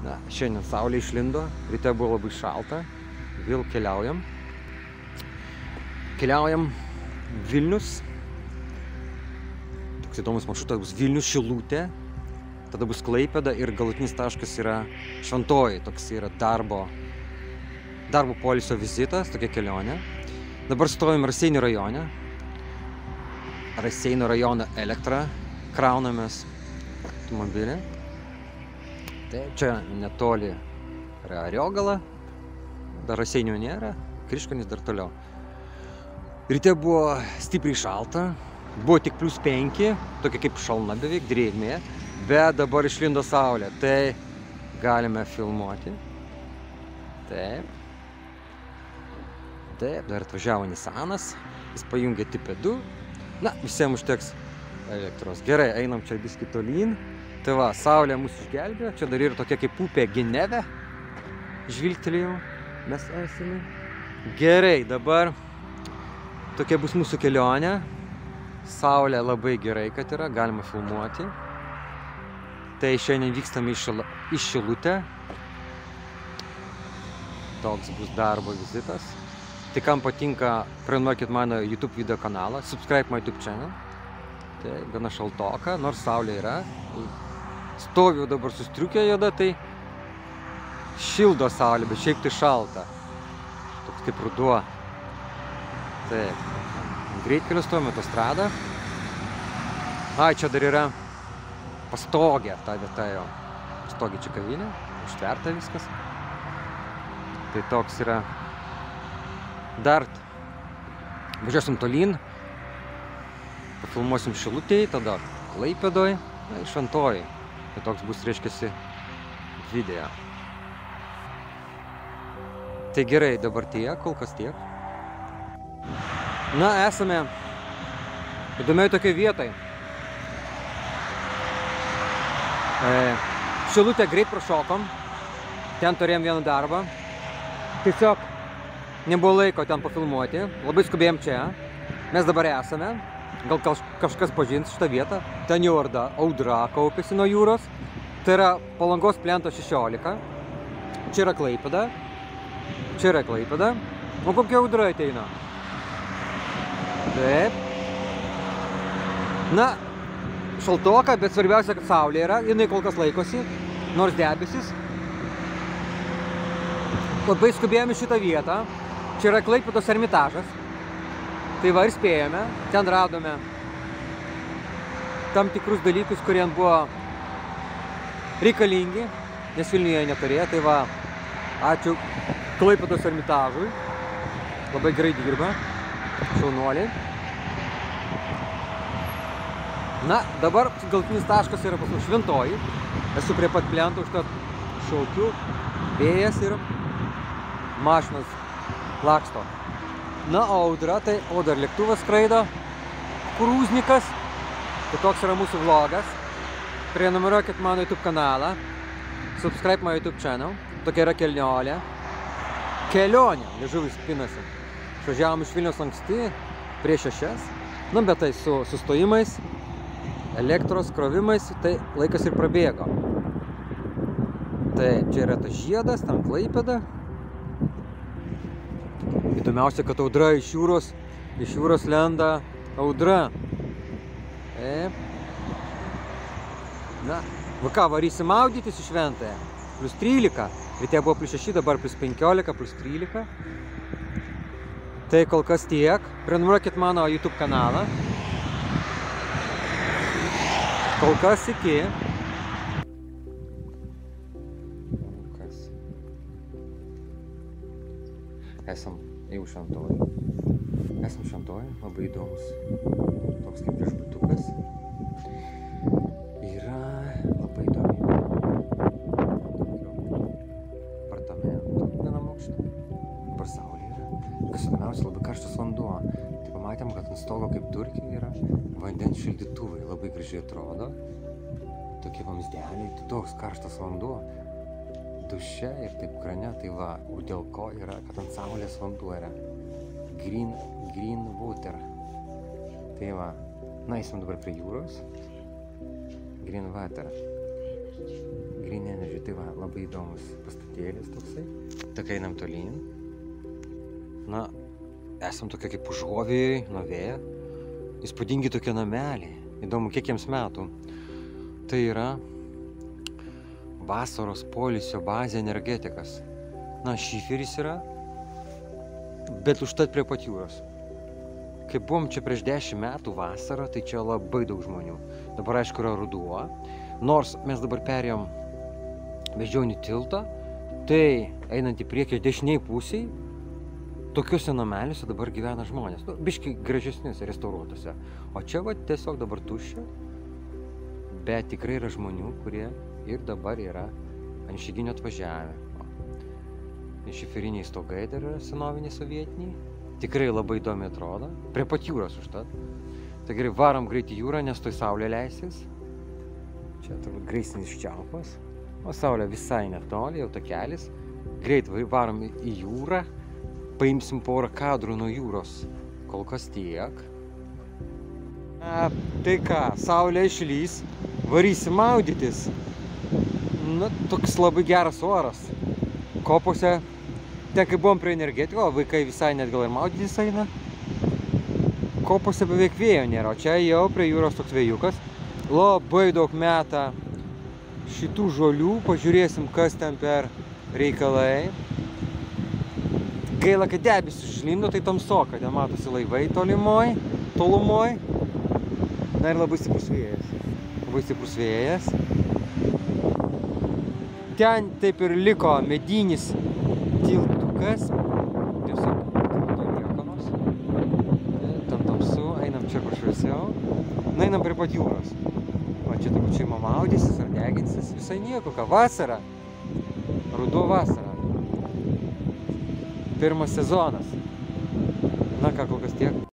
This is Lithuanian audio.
Na, šiandien saulė išlindo, ryte buvo labai šalta, vėl keliaujam. Keliaujam Vilnius. Toks įdomus maršrutas bus Vilnius Šilutė, tada bus Klaipėda ir galutinis taškas yra Šventoji, toks yra darbo poilsio vizitas, tokia kelionė. Dabar stovim Raseinių rajone. Raseinių rajono elektrą kraunamės automobilį. Taip, čia netoli yra Ariogala, dar Raseinių nėra, Kriškonys dar toliau. Ryte buvo stipriai šalta, buvo tik +5, tokia kaip šalna beveik, drėgmė, bet dabar išlindo saulė, tai galime filmuoti. Taip. Taip, dar atvažiavo Nissanas, jis pajungė Tipe 2. Na, visiems užteks elektros. Gerai, einam čia biskį tolyn. Tai va, saulė mūsų išgelbėjo, čia dar yra tokia kaip upė Geneve. Žvilgtelėjau, mes esame. Gerai, dabar tokia bus mūsų kelionė. Saulė labai gerai, kad yra, galima filmuoti. Tai šiandien vykstame į Šilutę. Toks bus darbo vizitas. Tai kam patinka, prenuokit mano YouTube video kanalą, subscribe my YouTube channel. Tai gana šaltoka, nors saulė yra. Stoviu dabar su striukė juoda, tai šildo saulė, bet šiaip tai šalta. Toks kaip ruduo. Taip. Greitkeliu stovime autostradą. Ai, čia dar yra pastogė, ta vieta jau. Pastogė čia kavinė, užtverta viskas. Tai toks yra. Dar važiuosim tolyn. Pafilmuosim Šilutėj, tada Klaipėdoj, na ir Šventojoj. Tai toks bus, reiškiasi, video. Tai gerai, dabar tiek, kol kas tiek. Na, esame įdomiai tokiai vietai. Šilutę greit prašokom. Ten turėjom vieną darbą. Tiesiog nebuvo laiko ten pafilmuoti. Labai skubėjom čia. Mes dabar esame. Gal kažkas pažins šitą vietą. Ten jau audra kaupėsi nuo jūros. Tai yra Palangos plento 16. Čia yra Klaipėda. Čia yra Klaipėda. O kokia audra ateina? Taip. Na, šaltoka, bet svarbiausia, kad saulė yra. Jinai kol kas laikosi, nors debesis. Labai skubėjome šitą vietą. Čia yra Klaipėdos Ermitažas. Tai va ir spėjome. Ten radome tam tikrus dalykus, kurie buvo reikalingi, nes Vilniuje neturėjo. Tai va, ačiū Klaipėdos Ermitažui. Labai gerai dirba. Šaunuoliai. Na, dabar galutinis taškas yra pas mus Šventoji. Esu prie pat plento, užtat šaukiu. Vėjas ir mašinas laksto. Na, audra, tai dar lėktuvas skraido. Krūznikas. Tai toks yra mūsų vlogas. Prenumeruokit mano YouTube kanalą. Subscribe my YouTube channel. Tokia yra kelionė. Kelionė, liežuvis pinasi. Išvažiavom iš Vilniaus anksti, prieš 6. Nu, bet tai su sustojimais, elektros krovimais, tai laikas ir prabėgo. Tai čia yra tas žiedas, ten Klaipėda. Įdomiausia, kad audra iš jūros lenda audra. Na, va ką, varysim maudytis į Šventąją. +13. Ryte buvo +6, dabar +15, +13. Tai kol kas tiek. Prenumeruokit mano YouTube kanalą. Kol kas iki. Esam jau Šventojoj. Esam Šventojoj, labai įdomus. Toks kaip viešbutukas. Yra labai įdomi. Apartamentų vienam aukšte. Dabar saulė yra. Kas įdomiausia, labai karštas vanduo. Tai pamatėm, kad ant stogo kaip Turkija yra vandens šildytuvai. Labai gražiai atrodo. Tokie vamzdeliai, tai toks karštas vanduo. Duše ir taip krane, tai va, dėl ko yra, kad ant saulės vanduo yra green water. Tai va, na, eisim dabar prie jūros. Green water, green energy, tai va, labai įdomus pastatėlis toksai. Tak einam tolyn. Na, esam tokia kaip užuovėjai nuo vėjo. Įspūdingi tokie nameliai. Įdomu, kiek jiems metų. Tai yra vasaros poilsio bazė energetikas. Na, šiferis yra, bet užtat prie pat jūros. Kai buvom čia prieš 10 metų vasarą, tai čia labai daug žmonių. Dabar aišku yra ruduo. Nors mes dabar perėjom Beždžionių tiltą, tai einant į priekį dešiniai pusiai, tokiuose nameliuose dabar gyvena žmonės. Nu, biškai gražesniuose, restauruotuose. O čia va tiesiog dabar tuščia, bet tikrai yra žmonių, kurie ir dabar yra ant Išeiginio atvažiavę. Šiferiniai stogai dar yra senoviniai sovietiniai. Tikrai labai įdomi atrodo. Prie pat jūros užtat. Tai gerai, varom greit į jūrą, nes toj saulė leisis. Čia turbūt greisinis čiaupas. O saulė visai netoli, jau takelis. Greit varom į jūrą. Paimsim porą kadrų nuo jūros. Kol kas tiek. Tai ką, saulė išlys. Varysim maudytis. Na, toks labai geras oras. Kopose. Ten, kai buvom prie energetiko, vaikai visai net gal ir maudytis eina. Kopose beveik vėjo nėra, o čia jau prie jūros toks vėjukas. Labai daug meta šitų žolių, pažiūrėsim, kas ten per reikalai. Gaila, kad debesis užlindo, tai tamsoka, ten matosi laivai tolumoj. Na ir labai stiprus vėjas. Labai stiprus vėjas. Ten taip ir liko medinis tiltukas. Tiesiog tilto liekanos. Ten tamsu, einam čia kur šviesiau. Na, einam prie pat jūros. O čia turbūt šeima maudysis ar deginsis. Visai nieko, ką vasara. Ruduo vasara. Pirmas sezonas. Na ką, kol kas tiek.